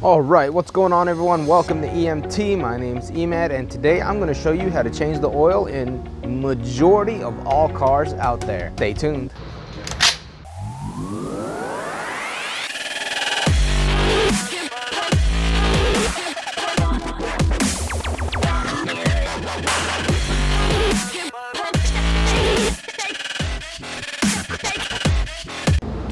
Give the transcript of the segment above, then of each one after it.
All right, what's going on everyone? Welcome to EMT. My name's Emad and today I'm going to show you how to change the oil in majority of all cars out there. Stay tuned.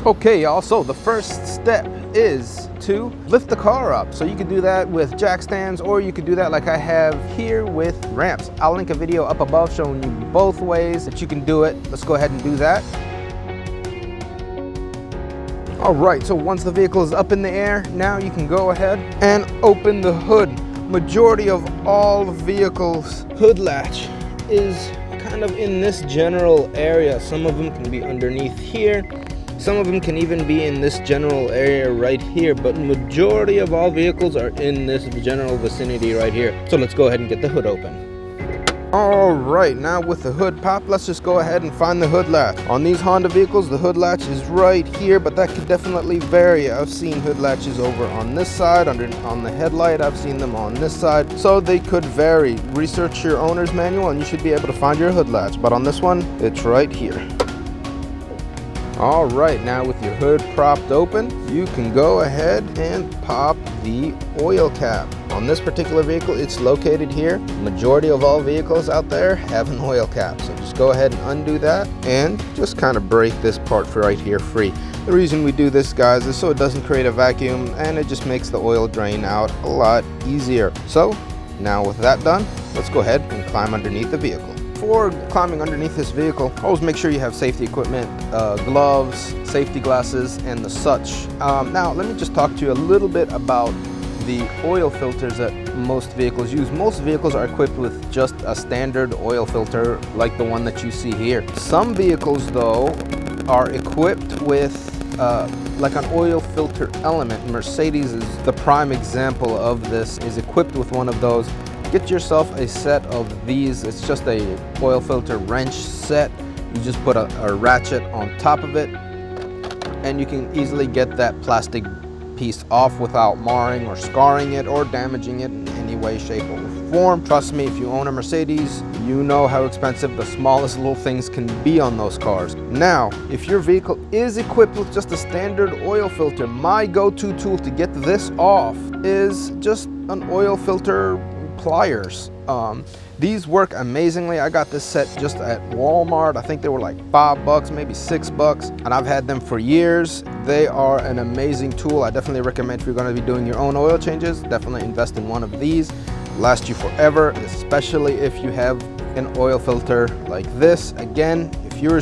Okay y'all, so the first step is to lift the car up. So you could do that with jack stands, or you could do that like I have here with ramps. I'll link a video up above showing you both ways that you can do it. Let's go ahead and do that. All right, so once the vehicle is up in the air, now you can go ahead and open the hood. Majority of all vehicles' hood latch is kind of in this general area. Some of them can be underneath here. Some of them can even be in this general area right here, but majority of all vehicles are in this general vicinity right here. So let's go ahead and get the hood open. All right, now with the hood pop, let's just go ahead and find the hood latch. On these Honda vehicles, the hood latch is right here, but that could definitely vary. I've seen hood latches over on this side, on the headlight. I've seen them on this side, so they could vary. Research your owner's manual and you should be able to find your hood latch, but on this one, it's right here. All right, now with your hood propped open, you can go ahead and pop the oil cap. On this particular vehicle, it's located here. Majority of all vehicles out there have an oil cap. So just go ahead and undo that and just kind of break this part right here free. The reason we do this, guys, is so it doesn't create a vacuum and it just makes the oil drain out a lot easier. So now with that done, let's go ahead and climb underneath the vehicle. Before climbing underneath this vehicle, always make sure you have safety equipment, gloves, safety glasses, and the such. Now, let me just talk to you a little bit about the oil filters that most vehicles use. Most vehicles are equipped with just a standard oil filter like the one that you see here. Some vehicles, though, are equipped with like an oil filter element. Mercedes is the prime example of this, is equipped with one of those. Get yourself a set of these. It's just a oil filter wrench set. You just put a ratchet on top of it and you can easily get that plastic piece off without marring or scarring it or damaging it in any way, shape, or form. Trust me, if you own a Mercedes, you know how expensive the smallest little things can be on those cars. Now, if your vehicle is equipped with just a standard oil filter, my go-to tool to get this off is just an oil filter pliers. These work amazingly. I got this set just at Walmart. I think they were like $5, maybe $6, and I've had them for years. They are an amazing tool. I definitely recommend if you're going to be doing your own oil changes, definitely invest in one of these. Last you forever, especially if you have an oil filter like this. Again, if your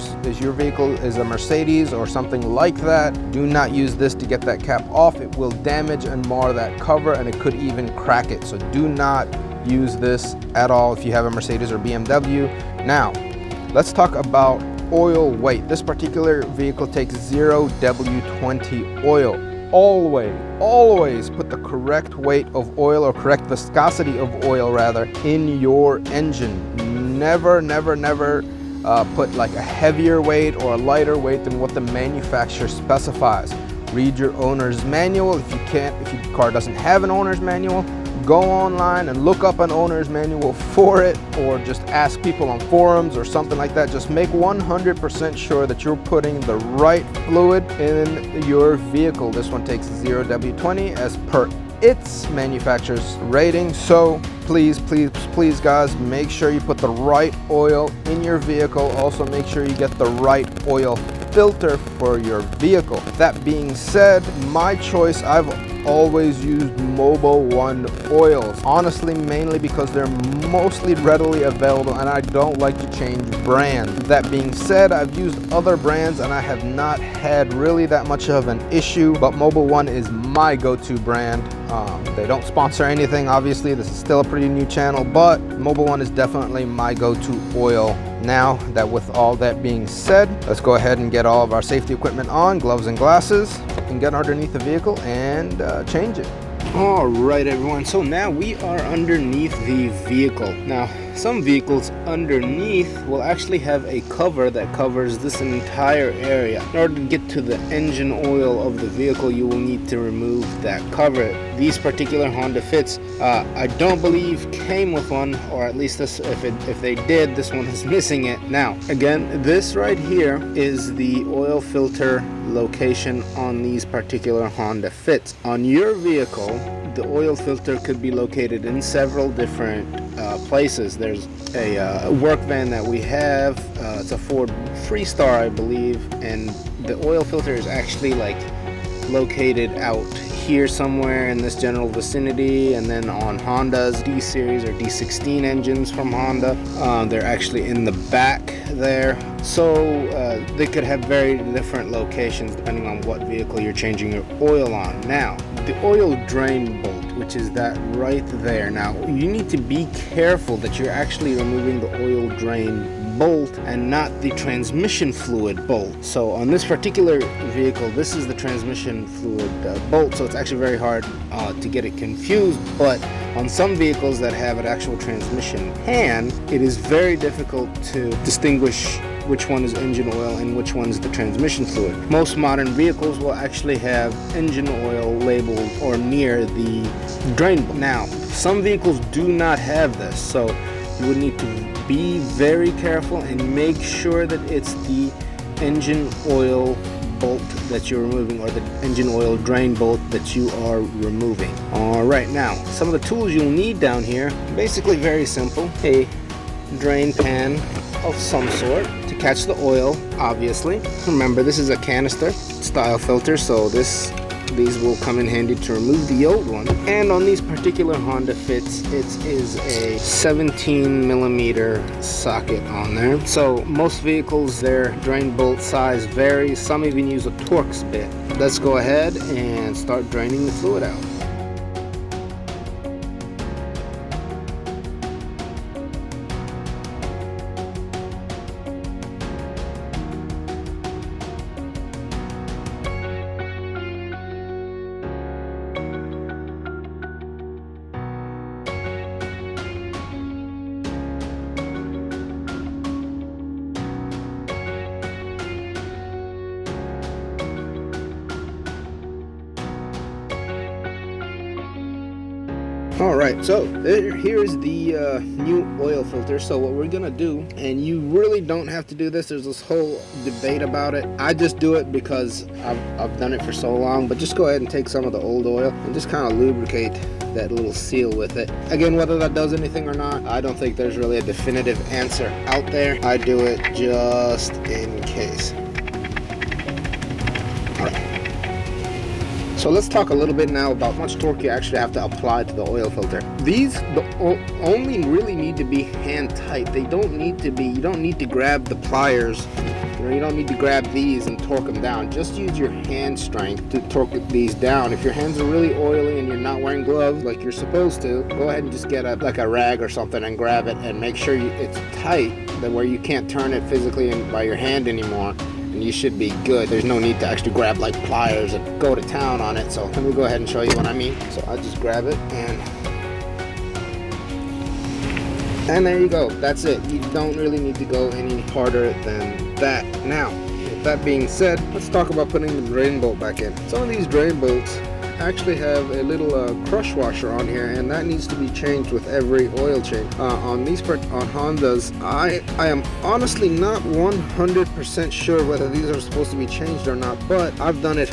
vehicle is a Mercedes or something like that, do not use this to get that cap off. It will damage and mar that cover and it could even crack it. So do not use this at all if you have a Mercedes or BMW. Now, let's talk about oil weight. This particular vehicle takes 0W20 oil. Always put the correct weight of oil, or correct viscosity of oil rather, in your engine. Never put like a heavier weight or a lighter weight than what the manufacturer specifies. Read your owner's manual. If your car doesn't have an owner's manual, go online and look up an owner's manual for it, or just ask people on forums or something like that. Just make 100% sure that you're putting the right fluid in your vehicle. This one takes 0W20 as per its manufacturer's rating. So please guys, make sure you put the right oil in your vehicle. Also make sure you get the right oil filter for your vehicle. That being said, my choice, I've always used Mobil 1 oils. Honestly, mainly because they're mostly readily available and I don't like to change brands. That being said, I've used other brands and I have not had really that much of an issue, but Mobil 1 is my go-to brand. They don't sponsor anything, obviously. This is still a pretty new channel, but Mobil 1 is definitely my go-to oil. Now that with all that being said, let's go ahead and get all of our safety equipment on, gloves and glasses, and get underneath the vehicle and change it. All right, everyone, so now we are underneath the vehicle. Now, some vehicles underneath will actually have a cover that covers this entire area. In order to get to the engine oil of the vehicle, you will need to remove that cover. These particular Honda Fits, I don't believe came with one, or at least this, if they did, this one is missing it. Now, again, this right here is the oil filter location on these particular Honda Fits. On your vehicle, the oil filter could be located in several different places. There's a work van that we have, it's a Ford Freestar, I believe, and the oil filter is actually like located out here somewhere in this general vicinity. And then on Honda's D series or D16 engines from Honda, they're actually in the back there. So they could have very different locations depending on what vehicle you're changing your oil on. Now, the oil drain bolt, which is that right there. Now, you need to be careful that you're actually removing the oil drain bolt and not the transmission fluid bolt. So on this particular vehicle, this is the transmission fluid bolt, so it's actually very hard to get it confused. But on some vehicles that have an actual transmission pan, it is very difficult to distinguish which one is engine oil and which one is the transmission fluid. Most modern vehicles will actually have engine oil labeled or near the drain bolt. Now, some vehicles do not have this, so you would need to be very careful and make sure that it's the engine oil bolt that you're removing, or the engine oil drain bolt that you are removing. All right, now some of the tools you'll need down here, basically very simple. A drain pan of some sort to catch the oil, obviously. Remember, this is a canister style filter, so these will come in handy to remove the old one. And on these particular Honda Fits, it is a 17mm socket on there. So most vehicles, their drain bolt size varies. Some even use a Torx bit. Let's go ahead and start draining the fluid out. All right, so here's the new oil filter. So what we're gonna do, and you really don't have to do this, there's this whole debate about it. I just do it because I've done it for so long. But just go ahead and take some of the old oil and just kind of lubricate that little seal with it. Again, whether that does anything or not, I don't think there's really a definitive answer out there. I do it just in case. All right. So let's talk a little bit now about how much torque you actually have to apply to the oil filter. These only really need to be hand tight. They don't need to be, you don't need to grab the pliers. You don't need to grab these and torque them down. Just use your hand strength to torque these down. If your hands are really oily and you're not wearing gloves like you're supposed to, go ahead and just get like a rag or something and grab it and make sure it's tight, that where you can't turn it physically by your hand anymore. And you should be good. There's no need to actually grab like pliers and go to town on it. So let me go ahead and show you what I mean. So I'll just grab it and there you go. That's it. You don't really need to go any harder than that. Now, with that being said, let's talk about putting the drain bolt back in. Some of these drain bolts actually have a little crush washer on here, and that needs to be changed with every oil change. On Hondas, I am honestly not 100% sure whether these are supposed to be changed or not, but I've done it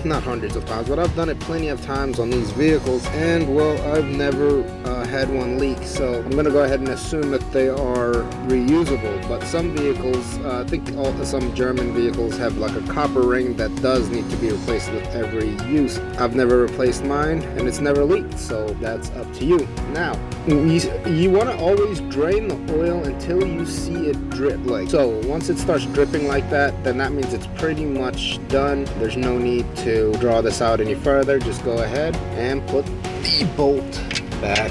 not hundreds of times, but I've done it plenty of times on these vehicles, and well, I've never had one leak. So I'm gonna go ahead and assume that they are reusable. But some vehicles, I think some German vehicles have like a copper ring that does need to be replaced with every use. I've never replaced mine and it's never leaked, so that's up to you. Now, you want to always drain the oil until you see it drip. So once it starts dripping like that, then that means it's pretty much done. There's no need to draw this out any further. Just go ahead and put the bolt back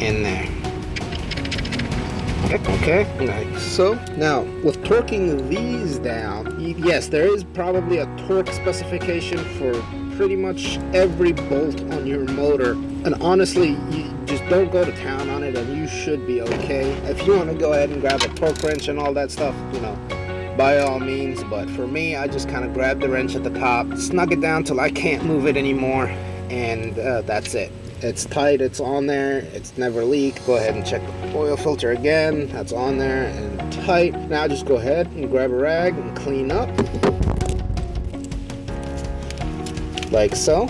in there. Okay, like so. Now, with torquing these down, yes, there is probably a torque specification for pretty much every bolt on your motor. And honestly, you just don't go to town on it and you should be okay. If you want to go ahead and grab a torque wrench and all that stuff, you know, by all means. But for me, I just kind of grab the wrench at the top, snug it down till I can't move it anymore, and that's it. It's tight, it's on there, it's never leaked. Go ahead and check the oil filter again. That's on there and tight. Now just go ahead and grab a rag and clean up. Like so.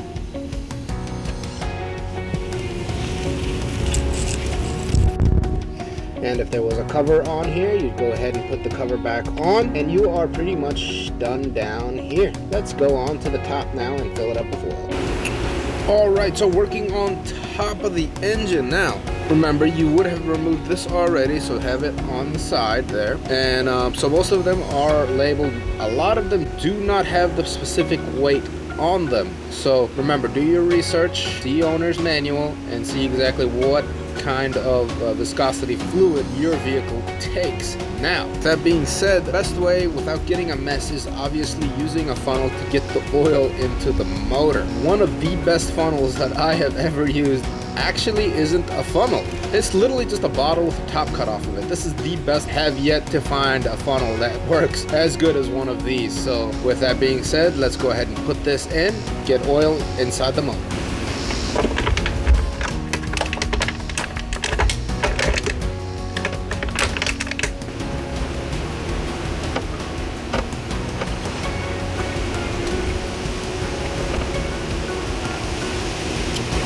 And if there was a cover on here, you'd go ahead and put the cover back on, and you are pretty much done down here. Let's go on to the top now and fill it up with oil. Alright, so working on top of the engine now. Remember, you would have removed this already, so have it on the side there. And so most of them are labeled. A lot of them do not have the specific weight on them. So remember, do your research, see owner's manual, and see exactly what kind of viscosity fluid your vehicle takes. Now, that being said, the best way without getting a mess is obviously using a funnel to get the oil into the motor. One of the best funnels that I have ever used actually isn't a funnel. It's literally just a bottle with the top cut off of it. This is the best. Have yet to find a funnel that works as good as one of these. So with that being said, let's go ahead and put this in, get oil inside the motor.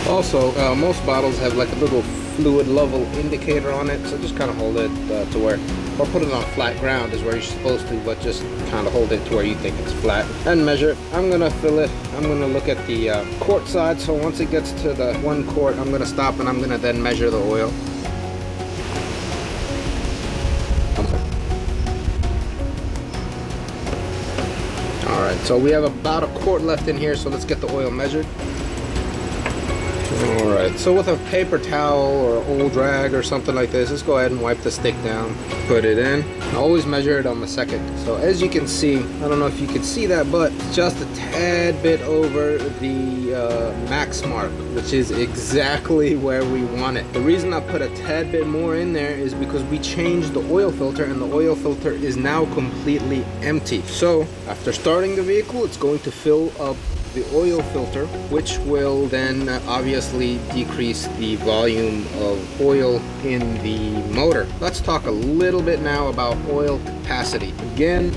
Also, most bottles have like a little fluid level indicator on it, so just kind of hold it to where, or put it on flat ground is where you're supposed to, but just kind of hold it to where you think it's flat and measure it. I'm gonna fill it. I'm gonna look at the quart side, so once it gets to the 1 quart, I'm gonna stop and I'm gonna then measure the oil. Alright, so we have about a quart left in here, so let's get the oil measured. Alright, so with a paper towel or old rag or something like this, just go ahead and wipe the stick down, put it in. I always measure it on the second. So as you can see, I don't know if you can see that, but just a tad bit over the max mark, which is exactly where we want it. The reason I put a tad bit more in there is because we changed the oil filter, and the oil filter is now completely empty. So after starting the vehicle, it's going to fill up the oil filter, which will then obviously decrease the volume of oil in the motor. Let's talk a little bit now about oil capacity. Again,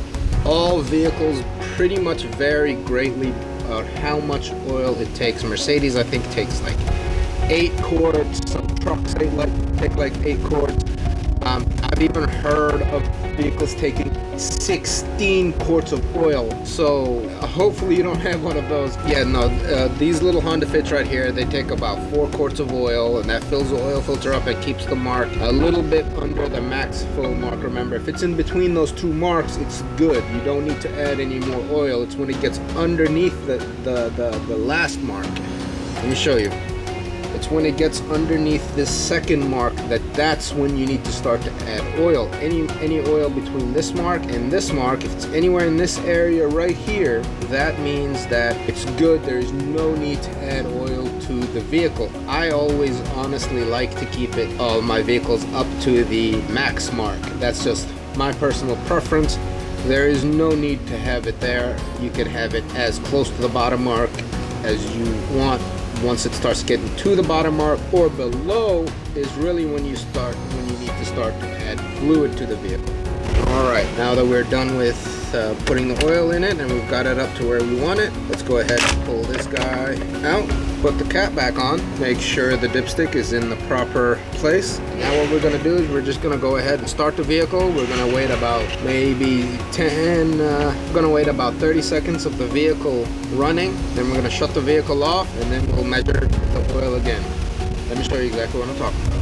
all vehicles pretty much vary greatly about how much oil it takes. Mercedes, I think, takes like 8 quarts. Some trucks take like 8 quarts. I've even heard of vehicles taking 16 quarts of oil. So hopefully you don't have one of those. Yeah, no, these little Honda Fits right here, they take about 4 quarts of oil, and that fills the oil filter up and keeps the mark a little bit under the max fill mark. Remember, if it's in between those 2 marks, it's good. You don't need to add any more oil. It's when it gets underneath the last mark. Let me show you. It's when it gets underneath this second mark that's when you need to start to add oil. Any oil between this mark and this mark, if it's anywhere in this area right here, that means that it's good. There's no need to add oil to the vehicle. I always honestly like to keep my vehicles up to the max mark. That's just my personal preference. There is no need to have it there. You can have it as close to the bottom mark as you want. Once it starts getting to the bottom mark or below is really when you need to start to add fluid to the vehicle. Alright, now that we're done with putting the oil in it and we've got it up to where we want it, let's go ahead and pull this guy out, put the cap back on, make sure the dipstick is in the proper place. Now what we're going to do is we're just going to go ahead and start the vehicle. We're going to wait about maybe 30 seconds of the vehicle running, then we're going to shut the vehicle off, and then we'll measure the oil again. Let me show you exactly what I'm talking about.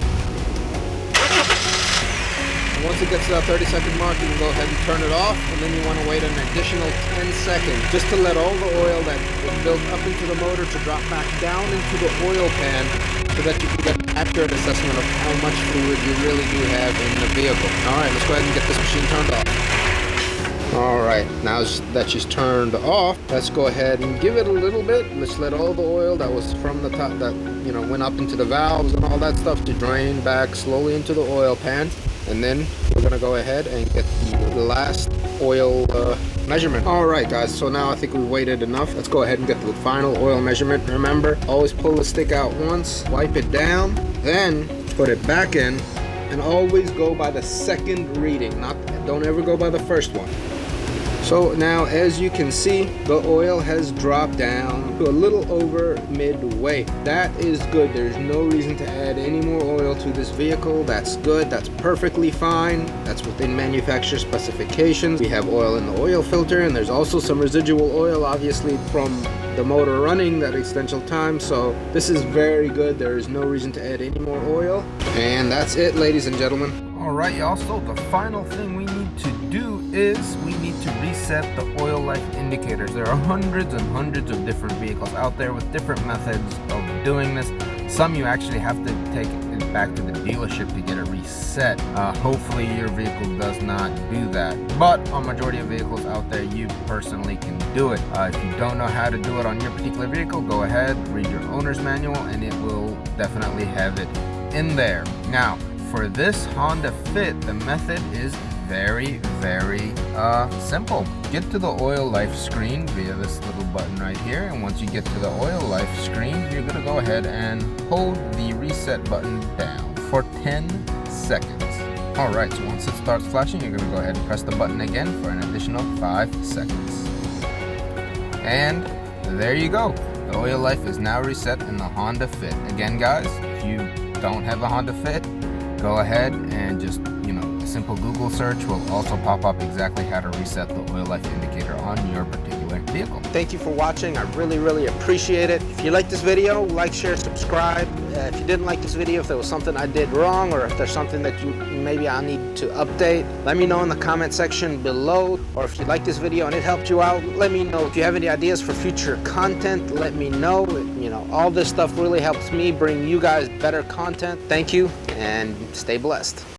Once it gets to that 30-second mark, you can go ahead and turn it off, and then you want to wait an additional 10 seconds just to let all the oil that was built up into the motor to drop back down into the oil pan, so that you can get an accurate assessment of how much fluid you really do have in the vehicle. Alright, let's go ahead and get this machine turned off. All right, now that she's turned off, let's go ahead and give it a little bit. Let's let all the oil that was from the top, that went up into the valves and all that stuff, to drain back slowly into the oil pan. And then we're gonna go ahead and get the last oil measurement. All right, guys, so now I think we waited enough. Let's go ahead and get the final oil measurement. Remember, always pull the stick out once, wipe it down, then put it back in, and always go by the second reading. Don't ever go by the first one. So now, as you can see, the oil has dropped down to a little over midway. That is good. There's no reason to add any more oil to this vehicle. That's good. That's perfectly fine. That's within manufacturer specifications. We have oil in the oil filter, and there's also some residual oil, obviously, from the motor running that extension time. So this is very good. There is no reason to add any more oil. And that's it, ladies and gentlemen. All right, y'all, so the final thing we need to do is we need to reset the oil life indicators. There are hundreds and hundreds of different vehicles out there with different methods of doing this. Some you actually have to take it back to the dealership to get it reset. Hopefully your vehicle does not do that, but on majority of vehicles out there, you personally can do it. If you don't know how to do it on your particular vehicle, go ahead, read your owner's manual, and it will definitely have it in there. Now, for this Honda Fit, the method is very simple. Get to the oil life screen via this little button right here, and once you get to the oil life screen, you're going to go ahead and hold the reset button down for 10 seconds. Alright, so once it starts flashing, you're going to go ahead and press the button again for an additional 5 seconds. And there you go. The oil life is now reset in the Honda Fit. Again, guys, if you don't have a Honda Fit, go ahead and just, a simple Google search will also pop up exactly how to reset the oil life indicator on your particular vehicle. Thank you for watching. I really appreciate it. If you like this video, like, share, subscribe. If you didn't like this video, if there was something I did wrong, or if there's something that maybe I need to update, let me know in the comment section below. Or if you like this video and it helped you out, let me know. If you have any ideas for future content, let me know. All this stuff really helps me bring you guys better content. Thank you, and stay blessed.